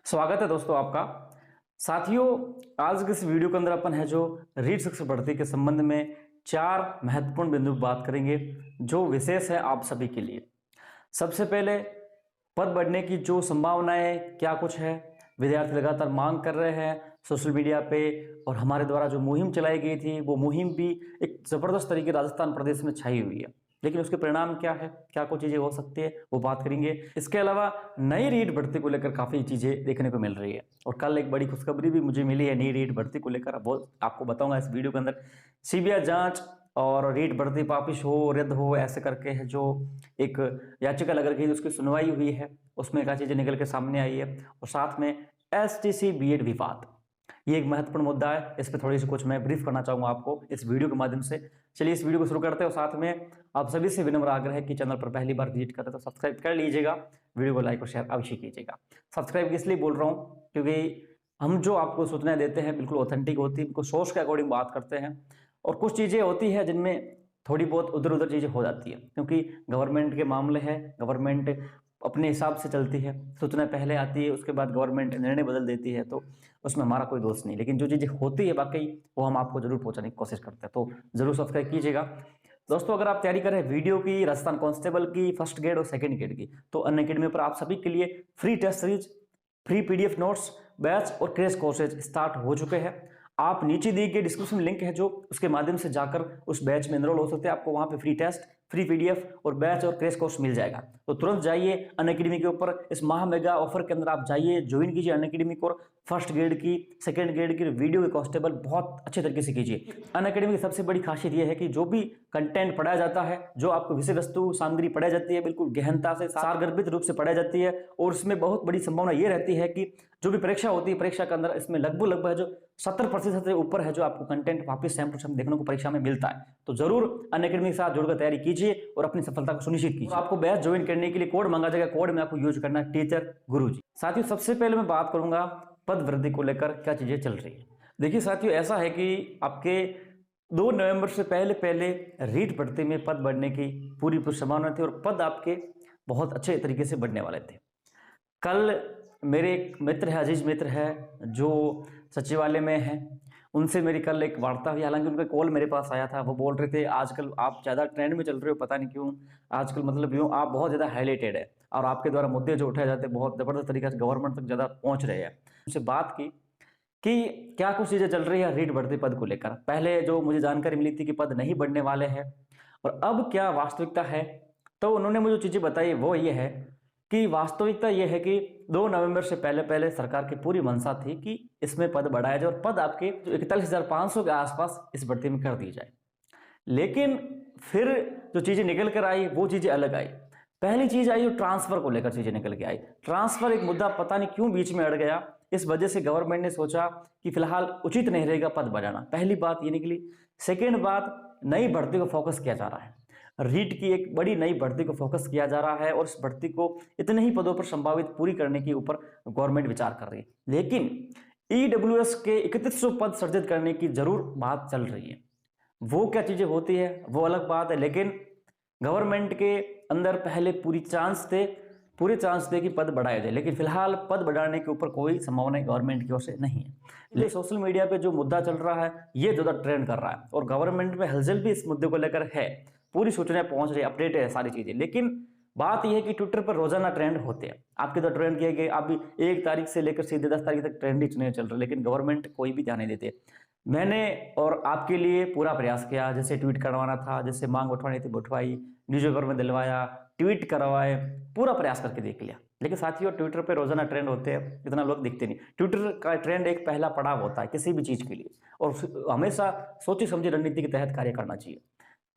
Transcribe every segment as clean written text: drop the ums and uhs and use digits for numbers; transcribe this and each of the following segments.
स्वागत है दोस्तों आपका। साथियों, आज के इस वीडियो के अंदर अपन है जो रीट शिक्षक भर्ती के संबंध में चार महत्वपूर्ण बिंदु पर बात करेंगे जो विशेष है आप सभी के लिए। सबसे पहले पद बढ़ने की जो संभावनाएं क्या कुछ है, विद्यार्थी लगातार मांग कर रहे हैं सोशल मीडिया पे, और हमारे द्वारा जो मुहिम चलाई गई थी वो मुहिम भी एक जबरदस्त तरीके राजस्थान प्रदेश में छाई हुई है, लेकिन उसके परिणाम क्या है, क्या कुछ चीजें हो सकती है वो बात करेंगे। इसके अलावा नई रीट भर्ती को लेकर काफी चीजें देखने को मिल रही है, और कल एक बड़ी खुशखबरी भी मुझे मिली है नई रीट भर्ती को लेकर, वो आपको बताऊंगा इस वीडियो के अंदर। सीबीआई जांच और रीट भर्ती वापिस हो रद्द हो ऐसे करके है जो एक याचिका लग रही है, उसकी सुनवाई हुई है, उसमें क्या चीजें निकल के सामने आई है। और साथ में एसटीसी बीएड विवाद, ये एक महत्वपूर्ण मुद्दा है, इस पर थोड़ी सी कुछ मैं ब्रीफ करना चाहूंगा आपको इस वीडियो के माध्यम से। चलिए इस वीडियो को शुरू करते हैं, और साथ में आप सभी से विनम्र आग्रह है कि चैनल पर पहली बार विजिट करें तो सब्सक्राइब कर लीजिएगा, वीडियो को लाइक और शेयर अवश्य कीजिएगा। सब्सक्राइब इसलिए बोल रहा हूँ क्योंकि हम जो आपको सूचनाएं देते हैं बिल्कुल ऑथेंटिक होती है, बिल्कुल सोर्स के अकॉर्डिंग बात करते हैं, और कुछ चीज़ें होती है जिनमें थोड़ी बहुत उधर उधर चीज़ें हो जाती है, क्योंकि गवर्नमेंट के मामले है, गवर्नमेंट अपने हिसाब से चलती है, सूचना पहले आती है, उसके बाद गवर्नमेंट निर्णय बदल देती है, तो उसमें हमारा कोई दोष नहीं। लेकिन जो चीज़ें होती है वाकई वो हम आपको जरूर पहुंचाने की कोशिश करते हैं, तो जरूर सब्सक्राइब कीजिएगा। दोस्तों, अगर आप तैयारी कर रहे हैं वीडियो की, राजस्थान कांस्टेबल की फर्स्ट ग्रेड और सेकंड ग्रेड की, तो अनअकैडमी पर आप सभी के लिए free test series, free PDF notes, batch और क्रैश कोर्सेज स्टार्ट हो चुके हैं। आप नीचे दिए गए डिस्क्रिप्शन लिंक है जो उसके माध्यम से जाकर उस बैच में एनरोल हो सकते हैं। आपको वहां पे फ्री टेस्ट, फ्री पीडीएफ और बैच और क्रैश कोर्स मिल जाएगा, तो तुरंत जाइए अनअकैडमी के ऊपर। इस महा मेगा ऑफर के अंदर आप जाइए, ज्वाइन कीजिए अनअकैडमी को। फर्स्ट ग्रेड की, सेकंड ग्रेड की वीडियो के कांस्टेबल बहुत अच्छे तरीके से कीजिए। अनअकैडमी की सबसे बड़ी खासियत यह है कि जो भी कंटेंट पढ़ाया जाता है, जो आपको विषय वस्तु सामग्री पढ़ाई जाती है, बिल्कुल गहनता से सारगर्भित रूप से पढ़ाई जाती है, और इसमें बहुत बड़ी संभावना यह रहती है कि जो भी परीक्षा होती है, परीक्षा के अंदर इसमें लगभग जो 70% से ऊपर है जो आपको कंटेंट वापस सेम टू सेम देखने को परीक्षा में मिलता है। तो जरूर अनअकैडमी के साथ जुड़कर तैयारी कीजिए और अपनी सफलता को सुनिश्चित कीजिए। तो आपको बैच ज्वाइन करने के लिए कोड मांगा जाएगा, कोड में आपको यूज करना है टीचर गुरुजी। साथियों, सबसे पहले मैं बात करूंगा पद वृद्धि को लेकर क्या चीजें चल रही है। देखिए साथियों, ऐसा है कि आपके 2 नवंबर से पहले रीट भर्ती में पद बढ़ने की पूरी संभावना थी, और पद आपके बहुत अच्छे तरीके से बढ़ने वाले थे। कल मेरे एक मित्र है, अजीज मित्र है, जो सचिवालय में है, उनसे मेरी कल एक वार्ता हुई। हालांकि उनका कॉल मेरे पास आया था, वो बोल रहे थे आजकल आप ज़्यादा ट्रेंड में चल रहे हो, पता नहीं क्यों आजकल, मतलब यूँ आप बहुत ज़्यादा हाईलाइटेड है, और आपके द्वारा मुद्दे जो उठाए जाते हैं बहुत ज़बरदस्त तरीके से गवर्नमेंट तक ज़्यादा पहुँच रहे हैं। उनसे बात की कि क्या कुछ चीज़ें चल रही है रीट भर्ती पद को लेकर। पहले जो मुझे जानकारी मिली थी कि पद नहीं बढ़ने वाले हैं, और अब क्या वास्तविकता है, तो उन्होंने मुझे जो चीज़ें बताई वो ये है कि वास्तविकता यह है कि 2 नवंबर से पहले सरकार की पूरी मंशा थी कि इसमें पद बढ़ाया जाए और पद आपके 41,500 के आसपास इस भर्ती में कर दी जाए। लेकिन फिर जो चीजें निकल कर आई वो चीजें अलग आई। पहली चीज आई जो ट्रांसफर को लेकर चीजें निकल के आई। ट्रांसफर एक मुद्दा पता नहीं क्यों बीच में अड़ गया, इस वजह से गवर्नमेंट ने सोचा कि फिलहाल उचित नहीं रहेगा पद बढ़ाना। पहली बात ये निकली। सेकेंड बात, नई भर्ती को फोकस किया जा रहा है, रीट की एक बड़ी नई भर्ती को फोकस किया जा रहा है, और इस भर्ती को इतने ही पदों पर संभावित पूरी करने के ऊपर गवर्नमेंट विचार कर रही है। लेकिन ईडब्ल्यूएस के 3100 पद सृजित करने की जरूर बात चल रही है। वो क्या चीजें होती है वो अलग बात है, लेकिन गवर्नमेंट के अंदर पहले पूरे चांस थे कि पद बढ़ाए जाए, लेकिन फिलहाल पद बढ़ाने के ऊपर कोई संभावना गवर्नमेंट की ओर से नहीं है। लेकिन सोशल मीडिया पे जो मुद्दा चल रहा है ये ज्यादा ट्रेंड कर रहा है, और गवर्नमेंट में हलचल भी इस मुद्दे को लेकर है, पूरी सूचनाएं पहुंच रही है, अपडेट है सारी चीजें। लेकिन बात यह है कि ट्विटर पर रोजाना ट्रेंड होते हैं, आपके तो ट्रेंड किए गए, अभी 1 तारीख से लेकर सीधे 10 तारीख तक ट्रेंड ही चल रहे, लेकिन गवर्नमेंट कोई भी ध्यान नहीं देते। मैंने और आपके लिए पूरा प्रयास किया, जैसे ट्वीट करवाना था, जैसे मांग उठवानी थी उठवाई, न्यूज़पेपर में दिलवाया, ट्वीट करवाए, पूरा प्रयास करके देख लिया। लेकिन साथियों, ट्विटर पे रोजाना ट्रेंड होते हैं, इतना लोग दिखते नहीं। ट्विटर का ट्रेंड एक पहला पड़ाव होता है किसी भी चीज के लिए, और हमेशा सोची समझी रणनीति के तहत कार्य करना चाहिए।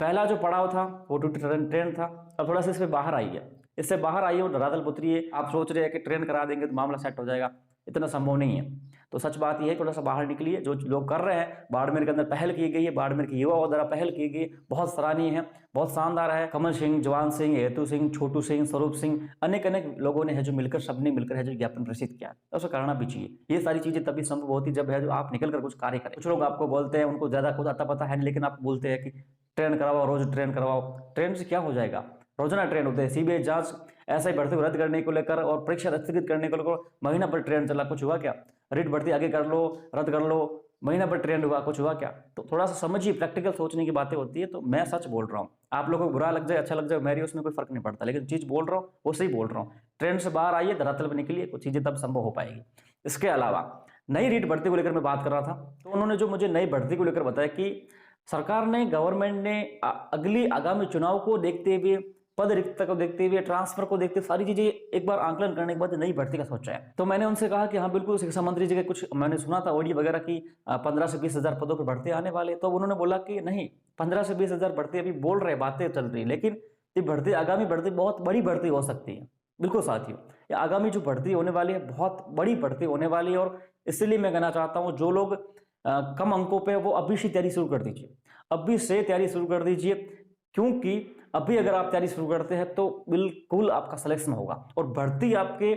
पहला जो पड़ाव था वो ट्विटर ट्रेंड था, अब थोड़ा सा इसमें बाहर आई है, इससे बाहर आई है, धरातल पुत्री है। आप सोच रहे हैं कि ट्रेंड करा देंगे तो मामला सेट हो जाएगा, इतना संभव नहीं है। तो सच बात यह है, थोड़ा सा बाहर निकलिए। जो लोग कर रहे हैं, बाड़मेर के अंदर पहल की गई है, बाड़मेर के युवाओं द्वारा पहल की गई, बहुत सराहनीय है, बहुत शानदार है। कमल सिंह, जवान सिंह, हेतु सिंह, छोटू सिंह, स्वरूप सिंह, अनेक लोगों ने है जो मिलकर, सबने मिलकर है जो ज्ञापन प्रसिद्ध किया, तो करना भी चाहिए। ये सारी चीजें तभी संभव होती जब है जो आप निकल कर कुछ कार्य करें। कुछ लोग आपको बोलते हैं, उनको ज्यादा कुछ आता पता है नहीं, लेकिन आप बोलते हैं कि ट्रेन करवाओ, रोज ट्रेन करवाओ। ट्रेन से क्या हो जाएगा, रोजाना ट्रेन होते हैं। सीबीआई जांच, ऐसा ही भर्ती को रद्द करने को लेकर और परीक्षा स्थगित करने को लेकर महीना पर ट्रेंड चला, कुछ हुआ क्या? रीट भर्ती आगे कर लो, रद्द कर लो, महीना पर ट्रेंड हुआ, कुछ हुआ क्या? तो थोड़ा सा समझिए, प्रैक्टिकल सोचने की बातें होती है। तो मैं सच बोल रहा हूँ, आप लोगों को बुरा लग जाए अच्छा लग जाए मेरी उसमें कोई फर्क नहीं पड़ता, लेकिन चीज बोल रहा हूँ वो सही बोल रहा हूँ। ट्रेंड से बाहर आइए, धरातल पर निकलिए, कुछ चीजें तब संभव हो पाएगी। इसके अलावा नई रीट भर्ती को लेकर मैं बात कर रहा था, तो उन्होंने जो मुझे नई भर्ती को लेकर बताया कि सरकार ने, गवर्नमेंट ने अगली आगामी चुनाव को देखते हुए, पद रिक्तता को देखते हुए, ट्रांसफर को देखते हुए, सारी चीजें एक बार आंकलन करने के बाद नई भर्ती का सोचा है। तो मैंने उनसे कहा कि हाँ बिल्कुल, शिक्षा मंत्री जी के कुछ मैंने सुना था ऑडियो वगैरह की 15 से 20 हजार पदों पर भर्ती आने वाले। तो उन्होंने बोला कि नहीं, 15 से 20 हजार भर्ती अभी बोल रहे, बातें चल रही, लेकिन ये भर्ती, आगामी भर्ती बहुत बड़ी भर्ती हो सकती है। बिल्कुल साथियों, ये आगामी जो भर्ती होने वाली है बहुत बड़ी भर्ती होने वाली है। और इसलिए मैं कहना चाहता हूँ, जो लोग कम अंकों पे, वो अभी से तैयारी शुरू कर दीजिए, अभी से तैयारी शुरू कर दीजिए, क्योंकि अभी अगर आप तैयारी शुरू करते हैं तो बिल्कुल आपका सिलेक्शन होगा। और भर्ती आपके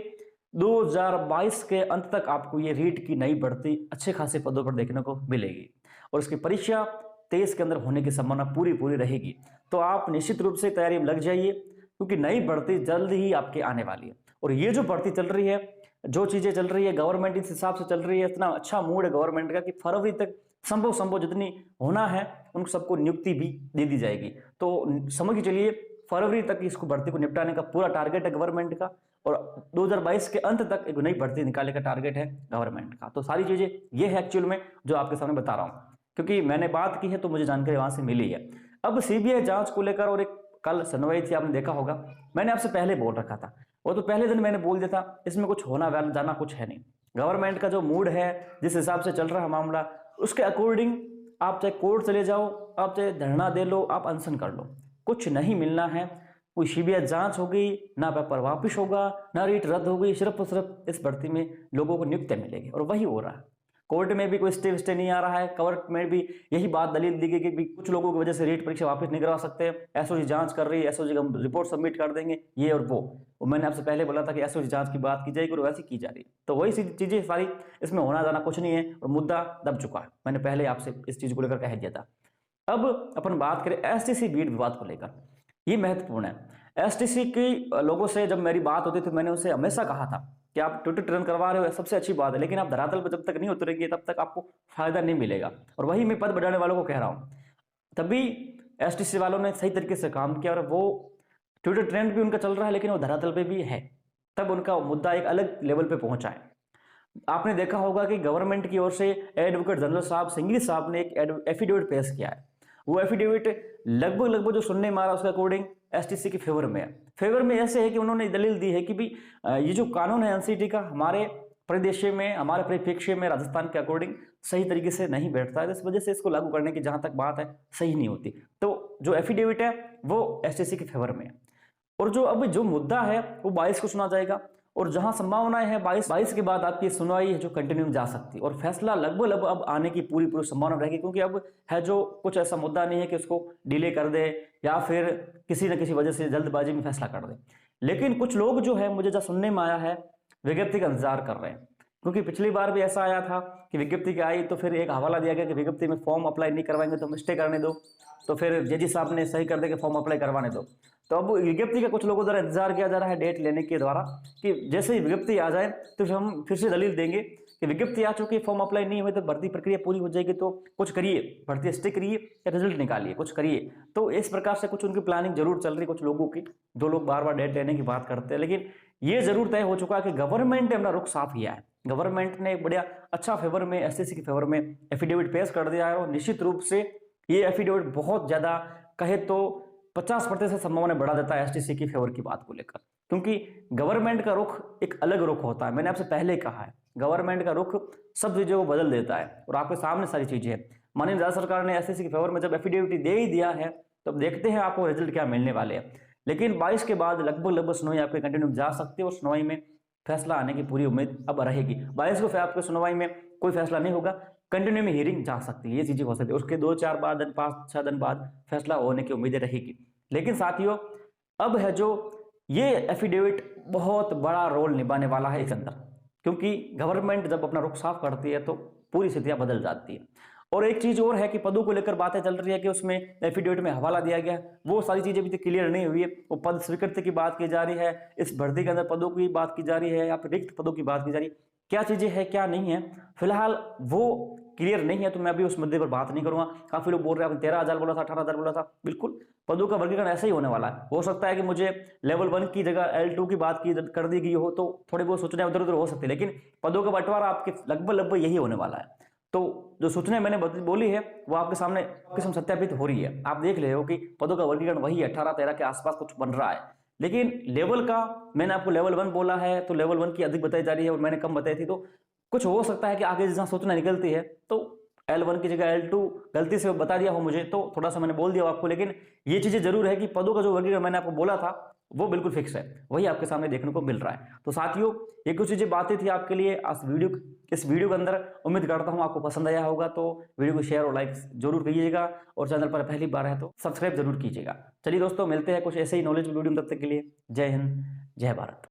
2022 के अंत तक आपको ये रीट की नई भर्ती अच्छे खासे पदों पर देखने को मिलेगी, और इसकी परीक्षा 23 के अंदर होने की संभावना पूरी रहेगी। तो आप निश्चित रूप से तैयारी में लग जाइए, क्योंकि नई भर्ती जल्द ही आपके आने वाली है। और ये जो भर्ती चल रही है, जो चीजें चल रही है, गवर्नमेंट इस हिसाब से चल रही है, इतना अच्छा मूड है गवर्नमेंट का कि फरवरी तक संभव जितनी होना है उन सबको नियुक्ति भी दे दी जाएगी। तो समझ के चलिए, फरवरी तक इसको भर्ती को निपटाने का पूरा टारगेट है गवर्नमेंट का, और 2022 के अंत तक एक नई भर्ती निकालने का टारगेट है गवर्नमेंट का। तो सारी चीजें ये है एक्चुअल में जो आपके सामने बता रहा हूँ, क्योंकि मैंने बात की है तो मुझे जानकारी वहां से मिली है। अब सीबीआई जांच को लेकर और एक कल सुनवाई थी, आपने देखा होगा, मैंने आपसे पहले बोल रखा था, वो तो पहले दिन मैंने बोल दिया था इसमें कुछ होना जाना कुछ है नहीं। गवर्नमेंट का जो मूड है, जिस हिसाब से चल रहा है मामला, उसके अकॉर्डिंग आप चाहे कोर्ट चले जाओ, आप चाहे धरना दे लो, आप अनशन कर लो, कुछ नहीं मिलना है। कोई सीबीआई जांच होगी ना, पेपर वापिस होगा ना, रीट रद्द होगी, सिर्फ और सिर्फ इस भर्ती में लोगों को नियुक्ति मिलेगी। और वही हो रहा है। कोर्ट में भी कोई स्टे नहीं आ रहा है, कोर्ट में भी यही बात दलील दी गई कि कुछ लोगों की वजह से रीट परीक्षा वापस नहीं करवा सकते, एसओजी जांच कर रही है, एसओजी हम रिपोर्ट सबमिट कर देंगे, ये और वो। मैंने आपसे पहले बोला था कि एसओजी जांच की बात की जाएगी और वैसी की जा रही है। तो वही चीजें सारी, इसमें होना जाना कुछ नहीं है और मुद्दा दब चुका है। मैंने पहले आपसे इस चीज को लेकर कह दिया था। अब अपन बात करें एसटीसी बीट विवाद को लेकर, ये महत्वपूर्ण है। एसटीसी के लोगों से जब मेरी बात होती थी, मैंने उनसे हमेशा कहा था कि आप ट्विटर ट्रेंड करवा रहे हो, सबसे अच्छी बात है, लेकिन आप धरातल पर जब तक नहीं उतरेंगे तब तक आपको फायदा नहीं मिलेगा। और वही मैं पद बढ़ाने वालों को कह रहा हूं। तभी एसटीसी वालों ने सही तरीके से काम किया, और वो ट्विटर ट्रेंड भी उनका चल रहा है, लेकिन वो धरातल पे भी है। तब उनका मुद्दा एक अलग लेवल पे पहुंचा है। आपने देखा होगा कि गवर्नमेंट की ओर से एडवोकेट जनरल साहब सिंघवी साहब ने एक एफिडेविट पेश किया है। वो एफिडेविट लगभग जो सुनने में आ रहा है उसके अकॉर्डिंग एसटीसी के फेवर में है। फेवर में ऐसे है कि उन्होंने दलील दी है कि भी ये जो कानून है एनसीटी का, हमारे परिदृश्य में, हमारे परिप्रेक्ष्य में राजस्थान के अकॉर्डिंग सही तरीके से नहीं बैठता है, इस वजह से इसको लागू करने की जहां तक बात है सही नहीं होती। तो जो एफिडेविट है वो एसटीसी के फेवर में है। और जो अब जो मुद्दा है वो 22 को सुना जाएगा, और जहां संभावनाएं है 22 के बाद आपकी सुनवाई है जो कंटिन्यू जा सकती है, और फैसला लगभग अब आने की पूरी संभावना रहेगी। क्योंकि अब है जो कुछ ऐसा मुद्दा नहीं है कि उसको डिले कर दे या फिर किसी न किसी वजह से जल्दबाजी में फैसला कर दे। लेकिन कुछ लोग जो है, मुझे जो सुनने में आया है, विज्ञप्ति का इंतजार कर रहे हैं। क्योंकि पिछली बार भी ऐसा आया था कि विज्ञप्ति की आई तो फिर एक हवाला दिया गया कि विज्ञप्ति में फॉर्म अप्लाई नहीं करवाएंगे तो हम स्टे करने दो, तो फिर जजी साहब ने सही कर दिया कि फॉर्म अप्लाई करवाने दो। तो अब विज्ञप्ति का कुछ लोगों द्वारा इंतजार किया जा रहा है डेट लेने के द्वारा, कि जैसे ही विज्ञप्ति आ जाए तो हम फिर से दलील देंगे कि विज्ञप्ति आ चुकी है, फॉर्म अप्लाई नहीं हुए तो भर्ती प्रक्रिया पूरी हो जाएगी, तो कुछ करिए, भर्ती स्टे करिए या रिजल्ट निकालिए, कुछ करिए। तो इस प्रकार से कुछ उनकी प्लानिंग जरूर चल रही कुछ लोगों की, जो लोग बार बार डेट लेने की बात करते हैं। लेकिन ये जरूर तय हो चुका है कि गवर्नमेंट ने अपना रुख साफ किया है। गवर्नमेंट ने बढ़िया अच्छा फेवर में, एसटीसी के फेवर में एफिडेविट पेश कर दिया है। और निश्चित रूप से ये एफिडेविट बहुत ज्यादा कहे तो 50% संभावना बढ़ा देता है एसटीसी की फेवर की बात को लेकर, क्योंकि गवर्नमेंट का रुख एक अलग रुख होता है। मैंने आपसे पहले कहा है, गवर्नमेंट का रुख सब चीजों को बदल देता है, और आपके सामने सारी चीजें हैं। माननीय राज्य सरकार ने एसटीसी की फेवर में जब एफिडेविट दे ही दिया है, तो अब देखते हैं आपको रिजल्ट क्या मिलने वाले हैं। लेकिन 22 के बाद लगभग सुनवाई आपके कंटिन्यू जा सकती है, और सुनवाई में फैसला आने की पूरी उम्मीद अब रहेगी। 22 को आपके सुनवाई में कोई फैसला नहीं होगा, कंटिन्यू में हियरिंग जा सकती है, ये चीजें हो सकती है। उसके 2-4 बाद 5-6 दिन बाद फैसला होने की उम्मीदें रहेगी। लेकिन साथियों, अब है जो ये एफिडेविट बहुत बड़ा रोल निभाने वाला है इस अंदर, क्योंकि गवर्नमेंट जब अपना रुख साफ करती है तो पूरी स्थितियां बदल जाती है। और एक चीज और है कि पदों को लेकर बातें चल रही है कि उसमें एफिडेविट में हवाला दिया गया, वो सारी चीजें अभी तक क्लियर नहीं हुई है। वो पद स्वीकृति की बात की जा रही है, इस भर्ती के अंदर पदों की बात की जा रही है या फिर रिक्त पदों की बात की जा रही है, क्या चीजें है क्या नहीं है, फिलहाल वो क्लियर नहीं है। तो मैं अभी उस मुद्दे पर बात नहीं करूंगा। काफी लोग बोल रहे हैं 13,000 बोला था, 18,000 बोला था, बिल्कुल पदों का वर्गीकरण ऐसा ही होने वाला है। हो सकता है कि मुझे लेवल 1 की जगह L2 की बात की कर दी गई हो तो थोड़ी बहुत सूचनाएं उधर उधर हो सकती है, लेकिन पदों का बंटवारा आपके लगभग यही होने वाला है। तो जो सूचनाएं मैंने बोली है वो आपके सामने सत्यापित हो रही है। आप देख रहे हो कि पदों का वर्गीकरण वही 18-13 के आसपास कुछ बन रहा है, लेकिन लेवल का मैंने आपको लेवल 1 बोला है तो लेवल 1 की अधिक बताई जा रही है और मैंने कम बताई थी। तो कुछ हो सकता है कि आगे जैसा सूचना निकलती है तो L1 की जगह L2 गलती से बता दिया हो मुझे, तो थोड़ा सा मैंने बोल दिया आपको। लेकिन ये चीजें जरूर है कि पदों का जो वर्गीकरण मैंने आपको बोला था वो बिल्कुल फिक्स है, वही आपके सामने देखने को मिल रहा है। तो साथियों, ये कुछ चीजें बातें थी आपके लिए इस वीडियो के अंदर। उम्मीद करता हूं आपको पसंद आया होगा। तो वीडियो को शेयर और लाइक जरूर कीजिएगा और चैनल पर पहली बार है तो सब्सक्राइब जरूर कीजिएगा। चलिए दोस्तों, मिलते हैं कुछ ऐसे ही नॉलेज वीडियो में, तब तक के लिए जय हिंद, जय भारत।